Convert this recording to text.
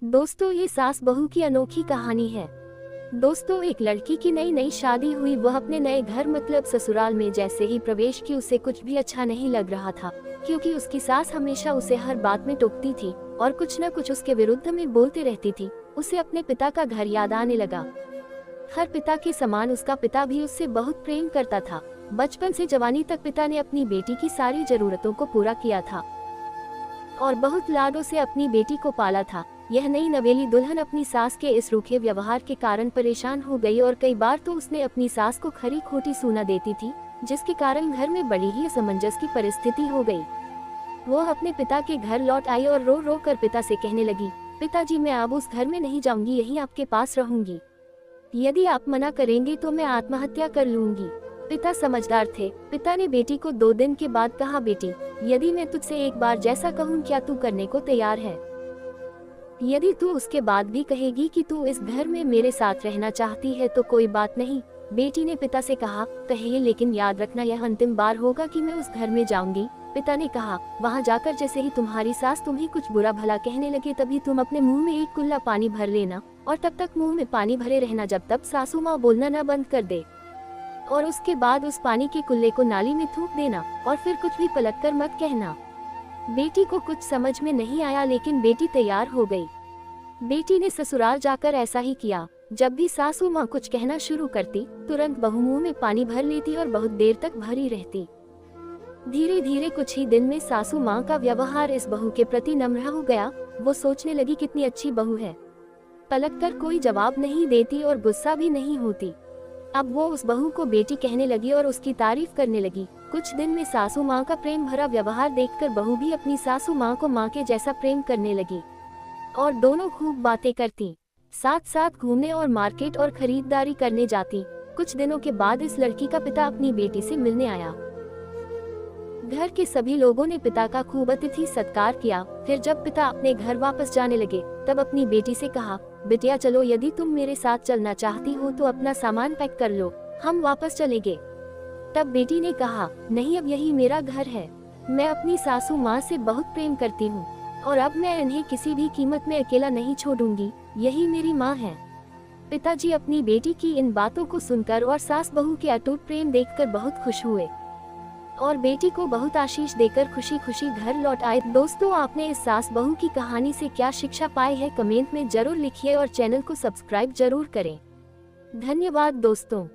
दोस्तों, ये सास बहू की अनोखी कहानी है। दोस्तों, एक लड़की की नई नई शादी हुई। वह अपने नए घर मतलब ससुराल में जैसे ही प्रवेश की उसे कुछ भी अच्छा नहीं लग रहा था, क्योंकि उसकी सास हमेशा उसे हर बात में टोकती थी और कुछ न कुछ उसके विरुद्ध में बोलती रहती थी। उसे अपने पिता का घर याद आने लगा। हर पिता के समान उसका पिता भी उससे बहुत प्रेम करता था। बचपन से जवानी तक पिता ने अपनी बेटी की सारी जरूरतों को पूरा किया था और बहुत लाडों से अपनी बेटी को पाला था। यह नई नवेली दुल्हन अपनी सास के इस रूखे व्यवहार के कारण परेशान हो गई और कई बार तो उसने अपनी सास को खरी खोटी सूना देती थी, जिसके कारण घर में बड़ी ही असमंजस की परिस्थिति हो गई। वो अपने पिता के घर लौट आई और रो रो कर पिता से कहने लगी, पिताजी, मैं अब उस घर में नहीं जाऊंगी, यहीं आपके पास रहूंगी। यदि आप मना करेंगे तो मैं आत्महत्या कर लूंगी। पिता समझदार थे। पिता ने बेटी को 2 दिन के बाद कहा, बेटी, यदि मैं तुझसे एक बार जैसा कहूँ क्या तू करने को तैयार है? यदि तू उसके बाद भी कहेगी कि तू इस घर में मेरे साथ रहना चाहती है तो कोई बात नहीं। बेटी ने पिता से कहा, कहिए, लेकिन याद रखना यह अंतिम बार होगा कि मैं उस घर में जाऊंगी। पिता ने कहा, वहां जाकर जैसे ही तुम्हारी सास तुम्हें कुछ बुरा भला कहने लगे तभी तुम अपने मुंह में एक कुल्ला पानी भर लेना और तब तक मुंह में पानी भरे रहना जब तक सासू माँ बोलना न बंद कर दे, और उसके बाद उस पानी के कुल्ले को नाली में थूक देना और फिर कुछ भी पलटकर मत कहना। बेटी को कुछ समझ में नहीं आया, लेकिन बेटी तैयार हो गई। बेटी ने ससुराल जाकर ऐसा ही किया। जब भी सासू माँ कुछ कहना शुरू करती, तुरंत बहू मुंह में पानी भर लेती और बहुत देर तक भरी रहती। धीरे धीरे कुछ ही दिन में सासू माँ का व्यवहार इस बहू के प्रति नम्र हो गया। वो सोचने लगी, कितनी अच्छी बहू है, पलटकर कोई जवाब नहीं देती और गुस्सा भी नहीं होती। अब वो उस बहू को बेटी कहने लगी और उसकी तारीफ करने लगी। कुछ दिन में सासू माँ का प्रेम भरा व्यवहार देखकर बहू भी अपनी सासू माँ को माँ के जैसा प्रेम करने लगी और दोनों खूब बातें करती, साथ साथ घूमने और मार्केट और खरीदारी करने जाती। कुछ दिनों के बाद इस लड़की का पिता अपनी बेटी से मिलने आया। घर के सभी लोगों ने पिता का खूब अतिथि सत्कार किया। फिर जब पिता अपने घर वापस जाने लगे तब अपनी बेटी से कहा, बिटिया चलो, यदि तुम मेरे साथ चलना चाहती हो तो अपना सामान पैक कर लो, हम वापस चलेंगे। तब बेटी ने कहा, नहीं, अब यही मेरा घर है। मैं अपनी सासू माँ से बहुत प्रेम करती हूँ और अब मैं इन्हें किसी भी कीमत में अकेला नहीं छोड़ूंगी, यही मेरी माँ है। पिताजी अपनी बेटी की इन बातों को सुनकर और सास बहू के अटूट प्रेम देखकर बहुत खुश हुए और बेटी को बहुत आशीष देकर खुशी खुशी घर लौट आए। दोस्तों, आपने इस सास बहू की कहानी से क्या शिक्षा पाई है, कमेंट में जरूर लिखिए और चैनल को सब्सक्राइब जरूर करें। धन्यवाद दोस्तों।